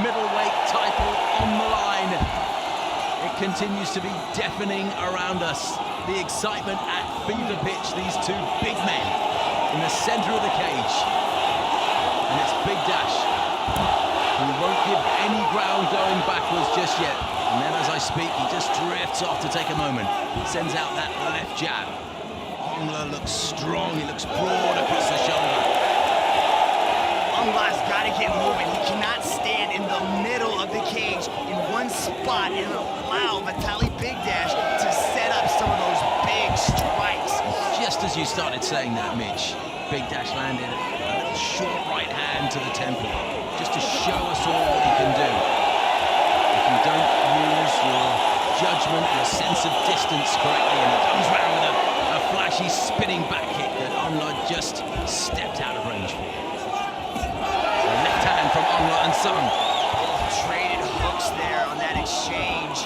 middleweight title on the line. It continues to be deafening around us. The excitement at fever pitch, these two big men in the center of the cage. And it's Bidash, who won't give any ground going backwards just yet. And then as I speak, he just drifts off to take a moment. Sends out that left jab. Aung looks strong, he looks broad across the shoulder. Aung's got to get moving. He cannot stand in the middle of the cage in one spot and allow Vitaly Bidash to set up some of those big strikes. Just as you started saying that, Mitch, Bidash landed a little short right hand to the temple, just to show us all what he can do. If you don't use your judgment, your sense of distance correctly, and he comes round with a flashy spinning back kick that Aung just stepped out of range for. The left hand from Aung and Sung. Traded hooks there on that exchange.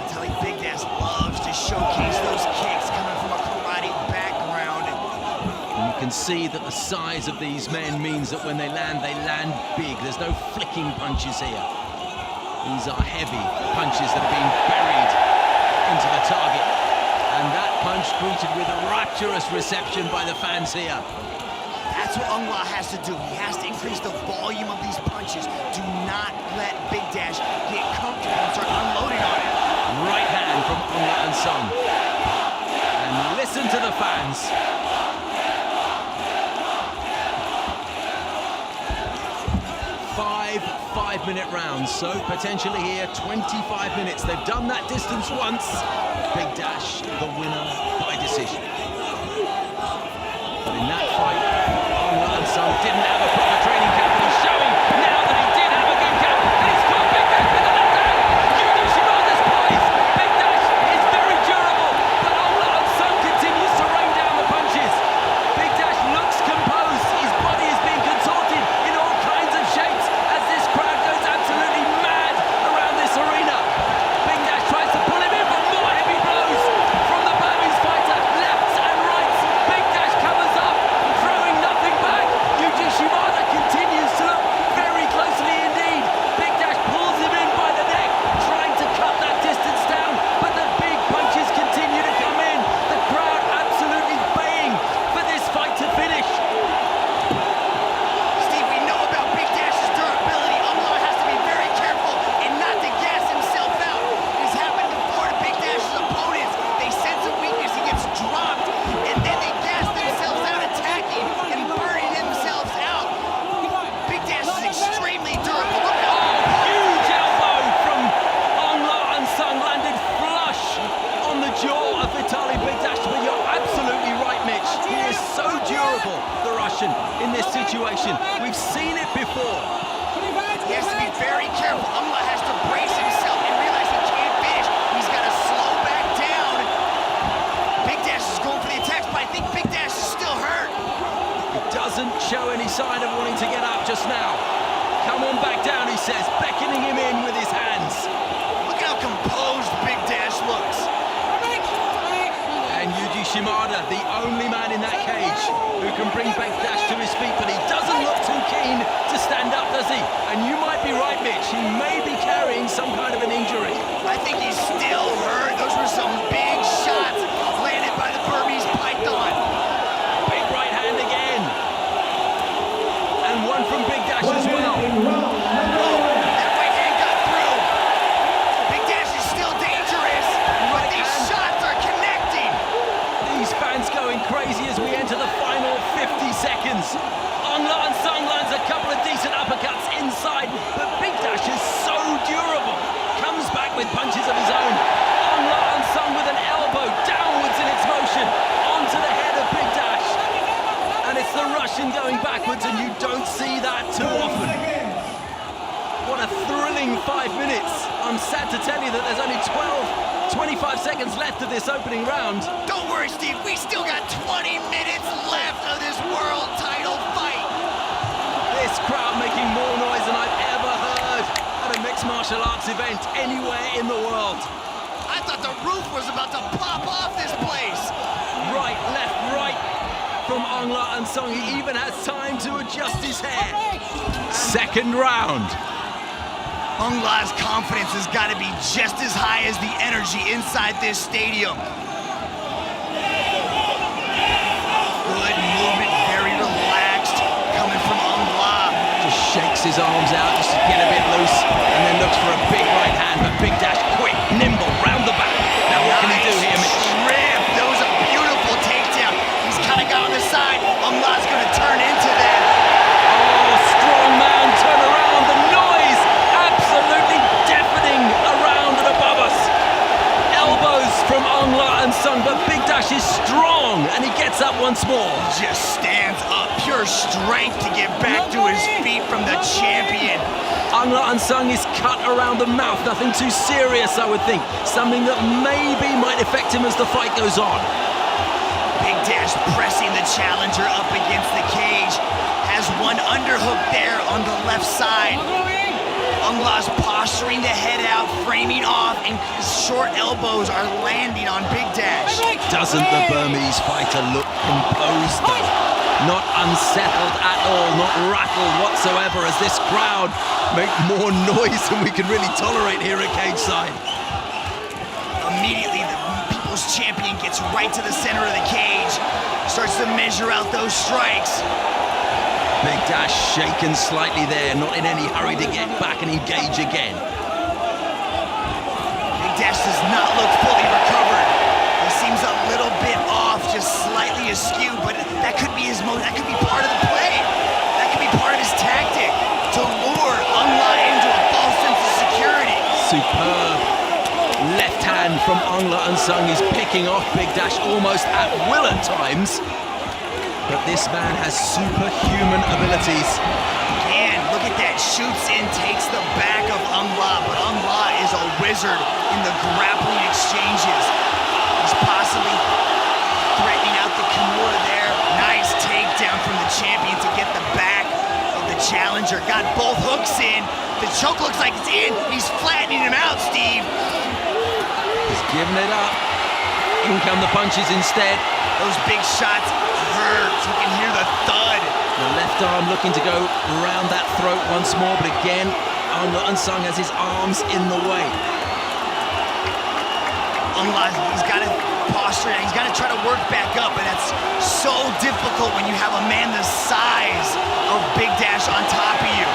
Vitaly Bidash loves to showcase those kicks coming from a karate background. And you can see that the size of these men means that when they land big. There's no flicking punches here. These are heavy punches that are being buried into the target. And that punch greeted with a rapturous reception by the fans here. That's what Aung has to do. He has to increase the volume of these punches. Do not let Bidash get comfortable and start unloading on it. Right hand from Aung and Sung. And listen to the fans. Five-minute rounds, so potentially here 25 minutes. They've done that distance once. Bidash, the winner by decision. But in that fight, Aung and Sung didn't have a proper training camp, and he's showing now that he did have a good camp. And he's got Bidash with the left hand. Shimada's poise. Bidash is very durable, but Aung and Sung continues to rain down the punches. Bidash looks composed. His body is being contorted in all kinds of shapes as this crowd goes absolutely mad around this arena. Bidash tries to pull him in for more heavy blows from the Burmese fighter, lefts and rights. Bidash covers up, throwing nothing back. Shimada continues to look very closely indeed. Bidash pulls him in by the neck, trying to cut that distance down, but the big punches continue to come in. The crowd absolutely baying for this fight to finish. Steve, we know about Bidash's durability. Aung has to be very careful and not to gas himself out. It's happened before to Bidash's opponents. They sense a weakness, he gets dropped, and then they gas themselves out attacking and burning themselves out. Bidash is extremely durable. Look how huge elbow from Aung and Sung landed flush on the jaw of Vitaly Bidash. But you're absolutely right, Mitch. He is so durable, the Russian, in this situation. We've seen it before. he has to be very careful. Aung has to brace himself and realize he can't finish. He's got to slow back down. Bidash is going for the attacks, but I think Bidash is still hurt. He doesn't show any sign of wanting to get up just now. Come on back down, he says, beckoning him in with his hands. Look how composed Bidash looks. And Shimada, the only man in that cage who can bring Bidash to his feet, but he doesn't look too keen to stand up, does he? And you might be right, Mitch, he may be carrying some kind of an injury. I think he's still hurt. Those were some big shots landed by the Burmese python. Big right hand again. And one from Bidash as well. Oh, that right hand got through. Bidash is still dangerous, but these shots are connecting. These fans going crazy as we enter the final 50 seconds. Aung and Sung lands a couple of decent uppercuts inside, but Bidash is so durable. Comes back with punches of his own. Aung and Sung with an elbow downwards in its motion onto the head of Bidash. And it's the Russian going backwards, and you don't see that too often. What a thrilling 5 minutes. I'm sad to tell you that there's only 25 seconds left of this opening round. Don't worry, Steve. We still got 20 minutes left of this world title fight. This crowd making more noise than I've ever heard at a mixed martial arts event anywhere in the world. I thought the roof was about to pop off this place. Right, left, right from Aung and Sung. He even has time to adjust his hair. Second round. Aung La's confidence has got to be just as high as the energy inside this stadium. Good movement, very relaxed, coming from Aung La. Just shakes his arms out just to get a bit loose, and then looks for a big right hand, but Bidash quick, nimble, round the back. Now what can he do here, Mitch? Rip, that was a beautiful takedown. He's kind of got on the side. Aung La's going to turn into that. Oh, strong man, turn around, the noise, absolutely deafening around and above us. Elbows from Aung La and Sung, but Bidash is strong, and he gets up once more. Just stands up, pure strength to get back to his feet from the champion. Aung La Sung is cut around the mouth, nothing too serious, I would think. Something that maybe might affect him as the fight goes on. Bidash pressing the challenger up against the cage. Has one underhook there on the left side. Aung La's posturing the head out, framing off, and his short elbows are landing on Bidash. Doesn't the Burmese fighter look composed though? Not unsettled at all, not rattled whatsoever, as this crowd make more noise than we can really tolerate here at cage side. Immediately, the People's Champion gets right to the center of the cage, starts to measure out those strikes. Bidash shaken slightly there, not in any hurry to get back and engage again. Bidash does not look fully recovered. He seems a little bit off, just slightly askew, but that could be that could be part of the play. That could be part of his tactic to lure Aung La into a false sense of security. Superb left hand from Aung La Sung. He's picking off Bidash almost at will at times. But this man has superhuman abilities. Again, look at that. Shoots in, takes the back of Aung La, but Aung La is a wizard in the grappling exchanges. He's possibly threatening out the Kimura there. Nice takedown from the champion to get the back of the challenger. Got both hooks in. The choke looks like it's in. He's flattening him out, Steve. He's giving it up. In come the punches instead. Those big shots hurt. You can hear the thud. The left arm looking to go around that throat once more, but again, Aung La Sung has his arms in the way. Aung La, he's got to posture, he's got to try to work back up, and that's so difficult when you have a man the size of Bidash on top of you.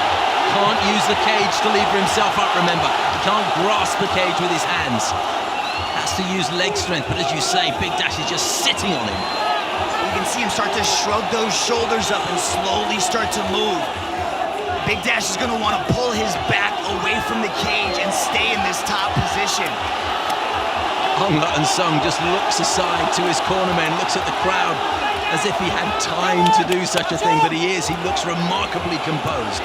Can't use the cage to lever himself up, remember. He can't grasp the cage with his hands. Has to use leg strength, but as you say, Bidash is just sitting on him. You can see him start to shrug those shoulders up and slowly start to move. Bidash is going to want to pull his back away from the cage and stay in this top position. Aung La Sung just looks aside to his cornermen, looks at the crowd as if he had time to do such a thing, but he is. He looks remarkably composed.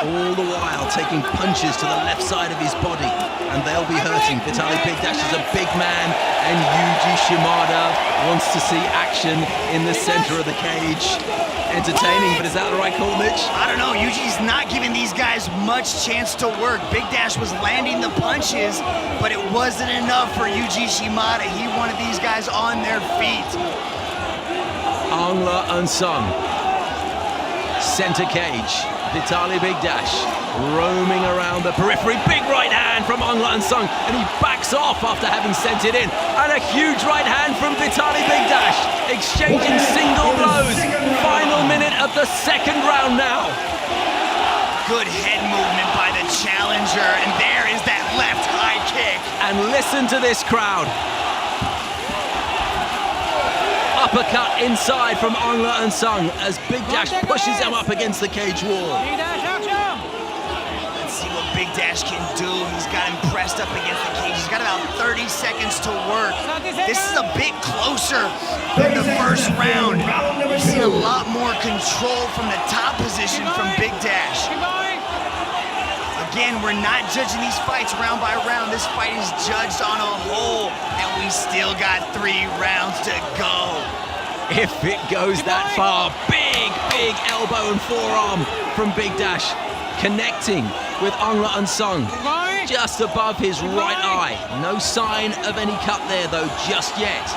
All the while taking punches to the left side of his body, and they'll be hurting. Vitaly Bidash is a big man, and Yuji Shimada wants to see action in the center of the cage. Entertaining, but is that the right call, Mitch? I don't know. Yuji's not giving these guys much chance to work. Bidash was landing the punches, but it wasn't enough for Yuji Shimada. He wanted these guys on their feet. Aung La Sung, center cage. Vitaly Bidash roaming around the periphery. Big right hand from Aung La Sung, and he backs off after having sent it in. And a huge right hand from Vitaly Bidash, exchanging single blows. Final minute of the second round now. Good head movement by the challenger, and there is that left high kick. And listen to this crowd. Uppercut inside from Aung La Sung as Bidash pushes him up against the cage wall. Let's see what Bidash can do. He's got him pressed up against the cage. He's got about 30 seconds to work. This is a bit closer than the first round. We've seen a lot more control from the top position from Bidash. Again, we're not judging these fights round by round. This fight is judged on a whole, and we still got 3 rounds to go. If it goes that far, big elbow and forearm from Bidash, connecting with Aung La Sung, just above his right eye. No sign of any cut there though, just yet,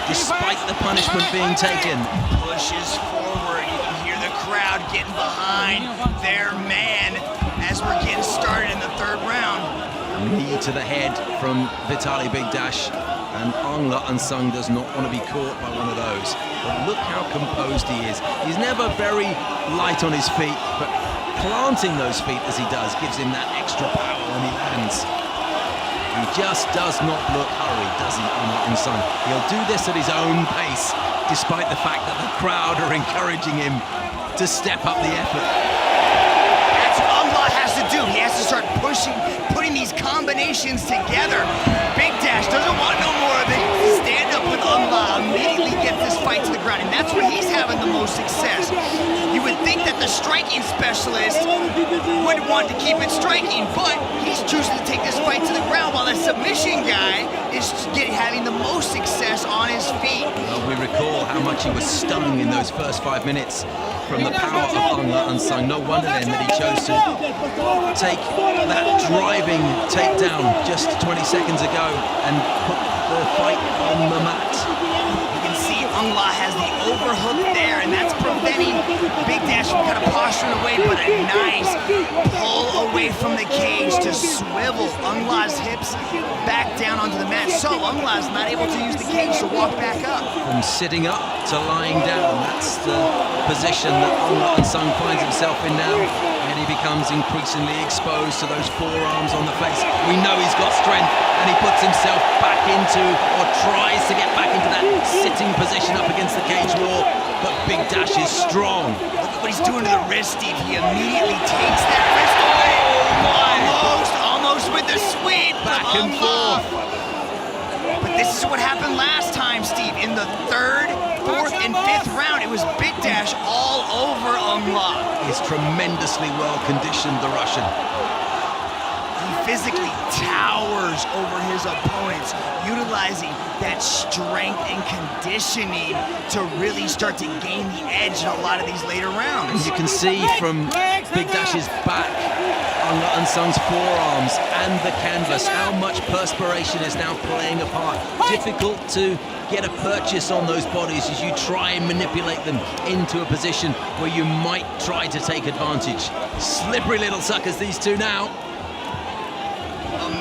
despite the punishment being taken. Pushes forward, you can hear the crowd getting behind their man as we're getting started Knee to the head from Vitaly Bidash, and Aung does not want to be caught by one of those. But look how composed he is. He's never very light on his feet, but planting those feet as he does gives him that extra power when he lands. He just does not look hurried, does he, Aung? He'll do this at his own pace, despite the fact that the crowd are encouraging him to step up the effort. That's what Aung has to do. He has to start pushing, putting these combinations together. Bidash doesn't want no more of it. Stand up with Aung, immediately get this fight to the ground, and that's where he's having the most success. You would think that the striking specialist would want to keep it striking, but he's choosing to take this fight to the ground, while the submission guy is having the most success on his feet. Well, we recall how much he was stung in those first 5 minutes from the power of Aung. No wonder then that he chose to take that driving takedown just 20 seconds ago and put the fight on the mat. You can see Aung has the overhook there, and that's preventing Bidash from kind of posturing away, but a nice pull away from the cage to swivel Aung's hips back down onto the mat. So Aung is not able to use the cage to walk back up. From sitting up to lying down, that's the position that Aung finds himself in now, and he becomes increasingly exposed to those forearms on the face. We know he's got strength, and he puts himself back into, or tries to get back into that sitting position up against the cage wall, but Bidash is strong. Look at what he's doing to the wrist, Steve. He immediately takes that wrist away. Almost with the sweep. Back and forth. But this is what happened last time, Steve. In the 3rd, 4th, and 5th round, it was Bidash all over Aung. He's tremendously well conditioned, the Russian. He physically towers over his opponents, utilizing that strength and conditioning to really start to gain the edge in a lot of these later rounds. And you can see from Bidash's back, Aung Sung's forearms and the canvas, how much perspiration is now playing a part. Difficult to get a purchase on those bodies as you try and manipulate them into a position where you might try to take advantage. Slippery little suckers, these two now.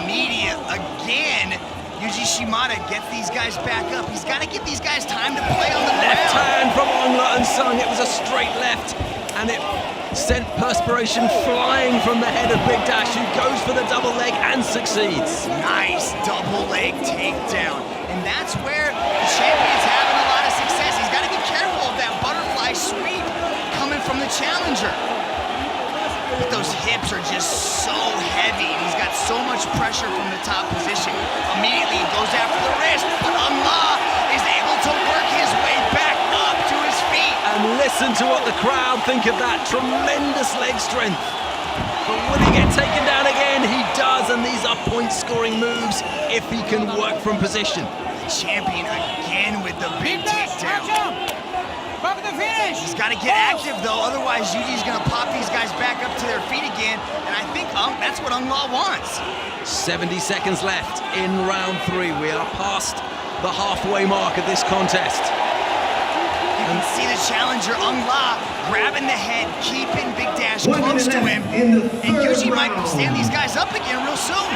Immediate again. Yuji Shimada gets these guys back up. He's got to give these guys time to play on the Left ground. hand from Aung Sung. It was a straight left, and it sent perspiration flying from the head of Bidash, who goes for the double leg and succeeds. Nice double leg takedown. And that's where the champion's having a lot of success. He's got to be careful of that butterfly sweep coming from the challenger. But those hips are just so heavy, and he's got so much pressure from the top position. Immediately he goes after the wrist, but Aung is able to work his way back up to his feet. And listen to what the crowd think of that tremendous leg strength. But will he get taken down again? He does, and these are point-scoring moves if he can work from position. The champion again with the big takedown. He's got to get active, though, otherwise Yuji's going to pop these guys back up to their feet again, and I think that's what Aung wants. 70 seconds left in round 3. We are past the halfway mark of this contest. You can see the challenger, Aung grabbing the head, keeping Bidash close to him, and Yuji might stand these guys up again real soon.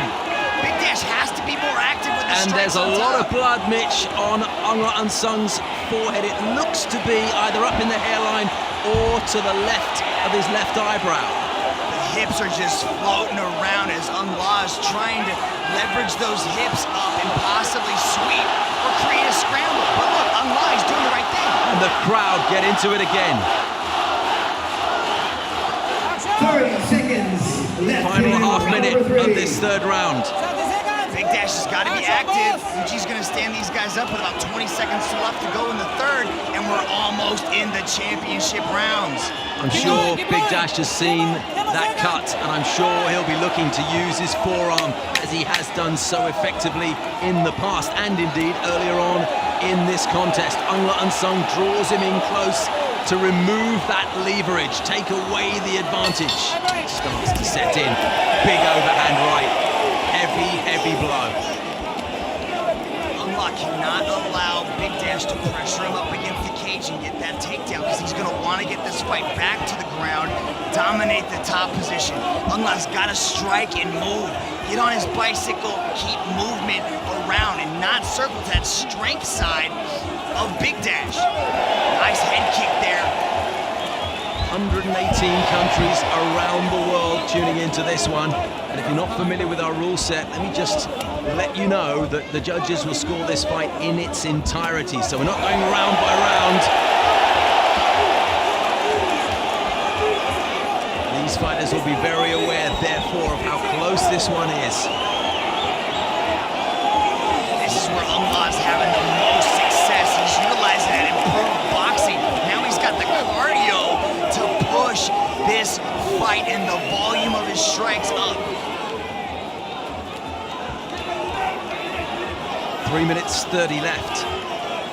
Bidash has to be more active with the And there's a lot of blood, Mitch, on Aung Sung's forehead. It looks to be either up in the hairline or to the left of his left eyebrow. The hips are just floating around as Aung is trying to leverage those hips up and possibly sweep or create a scramble. But look, Aung is doing the right thing. And the crowd get into it again. 30 seconds left. Final half minute of this 3rd round. Bidash has got to be active. Yuji's going to stand these guys up with about 20 seconds left to go in the 3rd, and we're almost in the championship rounds. I'm sure Bidash has seen that cut, and I'm sure he'll be looking to use his forearm as he has done so effectively in the past, and indeed earlier on in this contest. Aung Sung draws him in close to remove that leverage, take away the advantage. Starts to set in. Big overhand right. Heavy blow. Aung cannot allow Bidash to pressure him up against the cage cage and get that takedown because he's going to want to get this fight back to the ground, dominate the top position. Aung's got to strike and move. Get on his bicycle, keep movement around and not circle to that strength side of Bidash. Nice head kick there. 118 countries around the world tuning into this one. And if you're not familiar with our rule set, let me just let you know that the judges will score this fight in its entirety. So we're not going round by round. These fighters will be very aware, therefore, of how close this one is. This is where Aung's having the most success. He's utilizing that improved boxing. Now he's got the cardio to push this fight and the volume of his strikes up. 3 minutes 30 left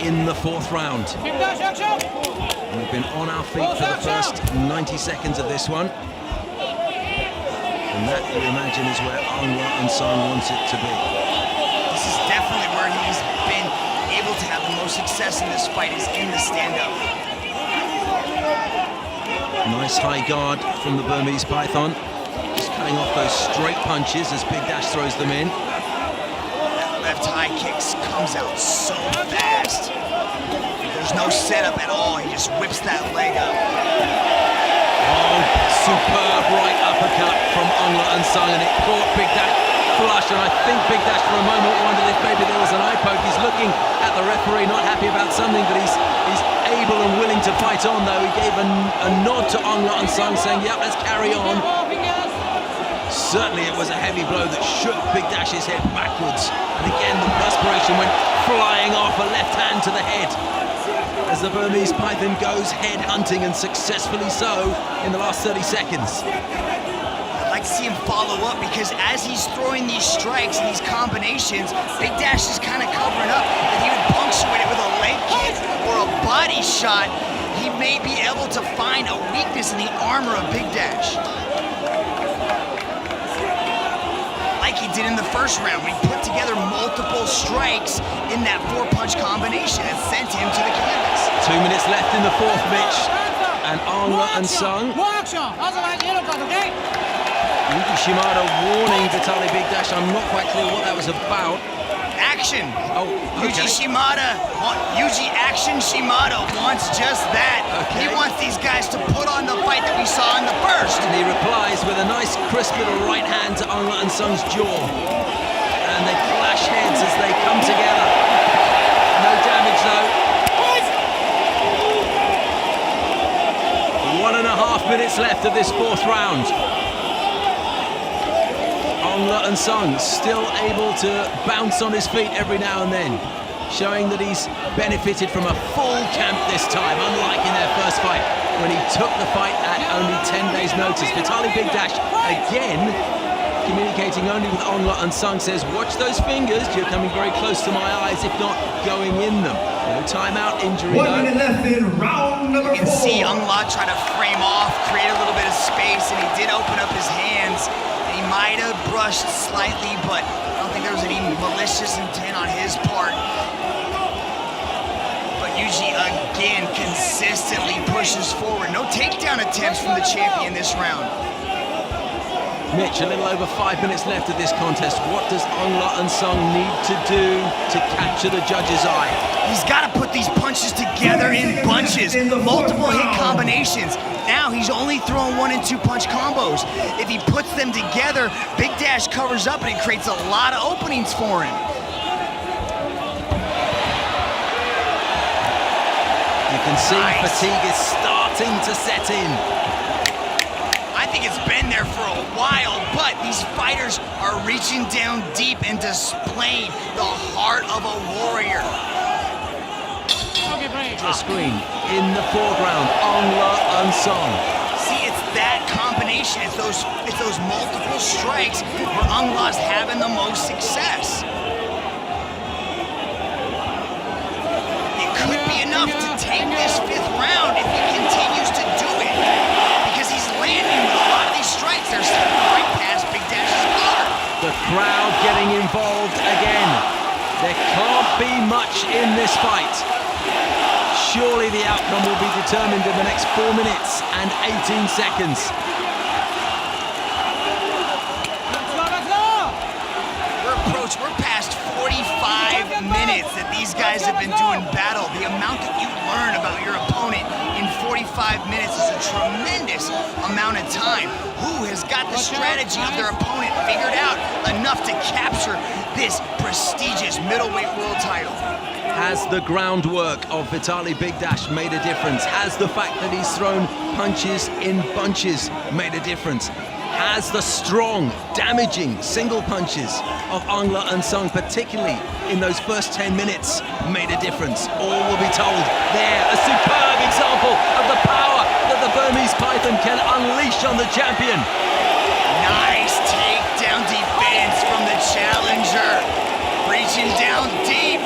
in the fourth round. We've been on our feet for the first 90 seconds of this one. And that, you imagine, is where Aung wants it to be. This is definitely where he's been able to have the most success in this fight, is in the stand-up. Nice high guard from the Burmese Python. Just cutting off those straight punches as Bidash throws them in. That left high kicks comes out so fast. There's no setup at all. He just whips that leg up. Oh, superb right uppercut from Aung and it caught Bidash flush, and I think Bidash for a moment wondered if maybe there was an eye poke. He's looking at the referee, not happy about something, but he's able and willing to fight on, though. He gave a nod to Aung saying, yep, let's carry on. Certainly it was a heavy blow that shook Bidash's head backwards. And again, the perspiration went flying off, a left hand to the head, as the Burmese Python goes head hunting, and successfully so in the last 30 seconds. I'd like to see him follow up, because as he's throwing these strikes and these combinations, Bidash is kind of covering up. If he would punctuate it with a leg kick or a body shot, he may be able to find a weakness in the armor of Bidash. Like he did in the first round, when he put together multiple strikes in that four-punch combination that sent him to the canvas. 2 minutes left in the fourth, Mitch. And Aung Yuji Shimada warning Vitaly Bidash. I'm not quite clear what that was about. Action! Oh, okay. Yuji Action Shimada wants just that. Okay. He wants these guys to put on the fight that we saw in the first. And he replies with a nice crisp little right hand to Aung Sung's jaw. And they clash heads as they come together. No damage though. 1.5 minutes left of this fourth round. Aung Sung still able to bounce on his feet every now and then, showing that he's benefited from a full camp this time, unlike in their first fight when he took the fight at only 10 days' notice. Vitaly Bidash again communicating only with Aung Sung, says, watch those fingers, you're coming very close to my eyes, if not going in them. No timeout, injury 1 minute left in round number 4. You can see Aung try to frame off, create a little bit of space, and he did open up his hands. He might have brushed slightly, but I don't think there was any malicious intent on his part. But Yuji again consistently pushes forward. No takedown attempts from the champion this round. Mitch, a little over 5 minutes left of this contest. What does Aung Sung need to do to capture the judge's eye? He's got to put these punches together in bunches, multiple hit combinations. Now he's only throwing 1- and 2-punch combos. If he puts them together, Bidash covers up and it creates a lot of openings for him. You can see fatigue is starting to set in. I think it's been there for a while, but these fighters are reaching down deep and displaying the heart of a warrior. The screen in the foreground, Aung Sung. See, it's that combination. It's those multiple strikes where Aung's having the most success. It could be enough to take this 5th round if he continues to do it, because he's landing with a lot of these strikes. They're stepping right past Bidash's guard. The crowd getting involved again. There can't be much in this fight. surely the outcome will be determined in the next 4 minutes and 18 seconds. We're past 45 minutes that these guys have been doing battle. The amount that you learn about your opponent in 45 minutes is a tremendous amount of time. Who has got the strategy of their opponent figured out enough to capture this prestigious middleweight world title? Has the groundwork of Vitaly Bidash made a difference? Has the fact that he's thrown punches in bunches made a difference? Has the strong, damaging single punches of Aung and Aung, particularly in those first 10 minutes, made a difference? All will be told there. A superb example of the power that the Burmese Python can unleash on the champion. Nice takedown defense from the challenger. Reaching down deep.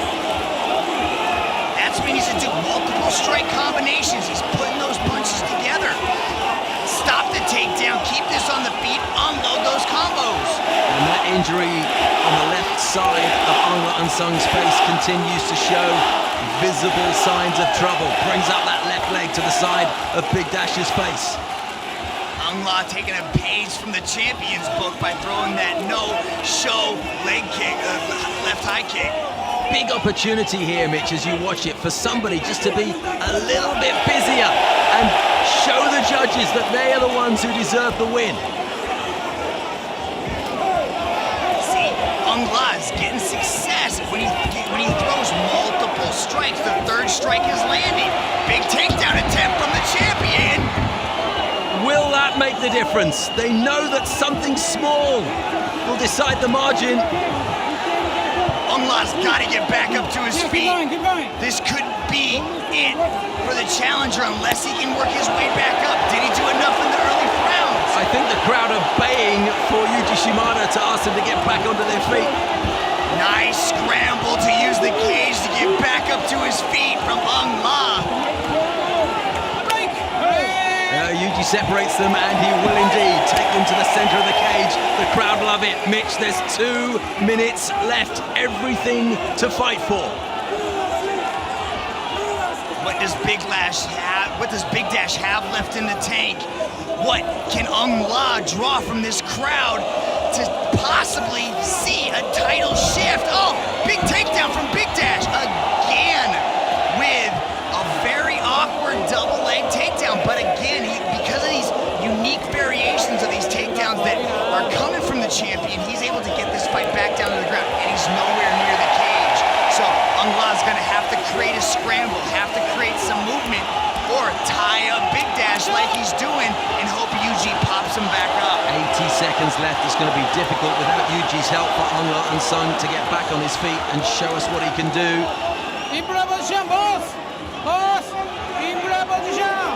That's what he needs to do. Multiple strike combinations. He's putting those punches together. Stop the takedown, keep this on the feet, unload those combos. And that injury on the left side of Aung and Sung's face continues to show visible signs of trouble. Brings up that left leg to the side of Bidash's face. Aung taking a page from the champion's book by throwing that no-show leg kick, left high kick. Big opportunity here, Mitch, as you watch it, for somebody just to be a little bit busier and show the judges that they are the ones who deserve the win. See, Aung is getting success when he throws multiple strikes. The third strike is landing. Big takedown attempt from the champion. Will that make the difference? They know that something small will decide the margin. Aung's got to get back up to his feet. This could be it for the challenger unless he can work his way back up. Did he do enough in the early rounds? I think the crowd are baying for Yuji Shimada to ask him to get back onto their feet. Nice scramble to use the cage to get back up to his feet from Aung. Yuji separates them, and he will indeed take them to the center of the cage. The crowd love it. Mitch, there's 2 minutes left. Everything to fight for. What does Bidash have left in the tank? What can Aung draw from this crowd to possibly see a title shift? Oh, big takedown from Bidash again with a very awkward double leg takedown. But again, because of these unique variations of these takedowns that are coming from the champion, he's able to get this fight back down to the ground, and he's nowhere near the cage. So Aung's gonna have to create a scramble, have to create some movement, or tie up Bidash like he's doing and hope Yuji pops him back up. 80 seconds left. It's going to be difficult without Yuji's help for Aung and Sung to get back on his feet and show us what he can do. position, boss! Boss! Position!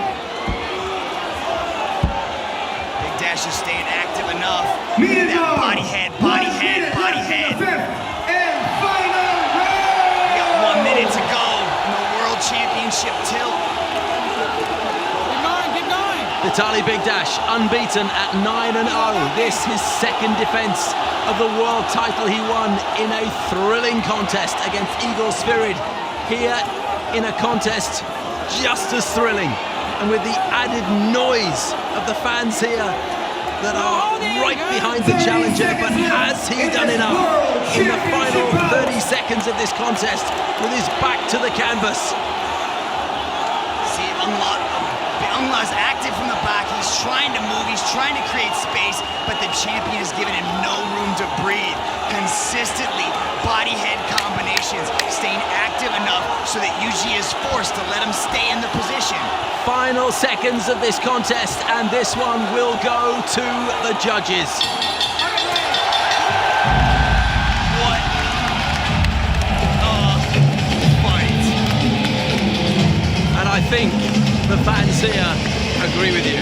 Bidash is staying active enough. That body head, body head, body head. We got 1 minute to go in the World Championship tilt. Keep going! Vitaly Bidash, unbeaten at 9-0. This his second defense of the world title he won in a thrilling contest against Igor Svirid. Here in a contest just as thrilling, and with the added noise of the fans here that are right behind the challenger. But has he done enough in the final 30 seconds of this contest with his back to the canvas? See, Aung's active from the back. He's trying to move, he's trying to create space, but the champion has given him no room to breathe. Consistently, body head combinations, staying active enough so that Yuji is forced to let him stay in the position. Final seconds of this contest, and this one will go to the judges. What a fight. And I think the fans here agree with you.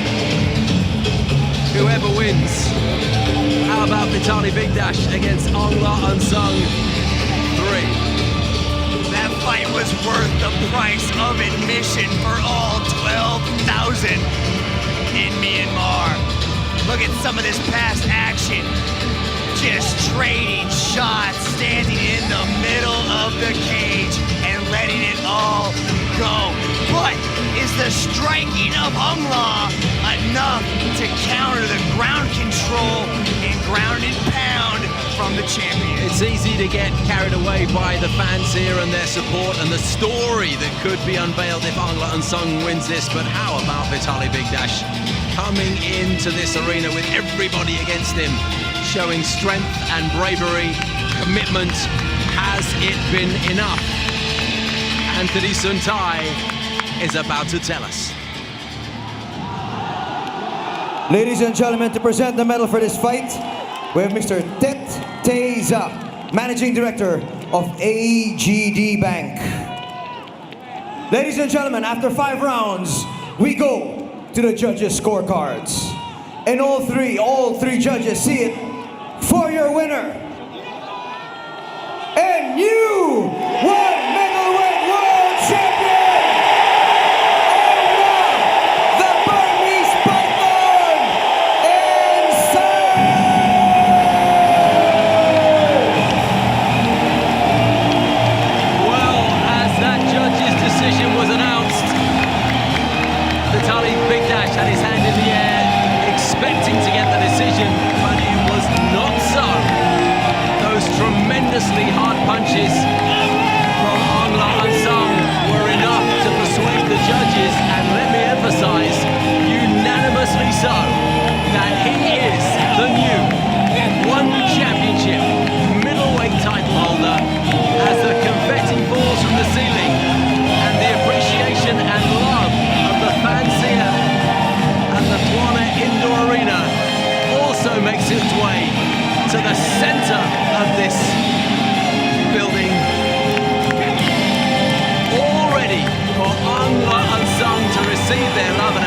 Whoever wins, how about Vitaly Bidash against Aung and Sung 3? That fight was worth the price of admission for all 12,000 in Myanmar. Look at some of this past action. Just trading shots, standing in the middle of the cage and letting it all go. But is the striking of Aung enough to counter the ground control and ground and pound from the champion? It's easy to get carried away by the fans here and their support and the story that could be unveiled if Aung wins this, but how about Vitaly Bidash coming into this arena with everybody against him, showing strength and bravery, commitment? Has it been enough? Anthony Suntai is about to tell us. Ladies and gentlemen, to present the medal for this fight, we have Mr. Tet Teza, Managing Director of AGD Bank. Ladies and gentlemen, after 5 rounds, we go to the judges' scorecards. And all three judges see it for your winner. And you won middleweight world champion, Aung, the Burmese Python, inside. Well, as that judge's decision was announced, Vitaly Bidash had his hand in the air, expecting to get the decision, but it was not so. Those tremendously hard punches from Aung were enough to persuade the judges, and let me emphasize, unanimously so, that he is the new One Championship middleweight title holder. As the confetti falls from the ceiling and the appreciation and love of the fans here at the Twana Indoor Arena also makes its way to the center of this building, all ready for Aung to receive their love and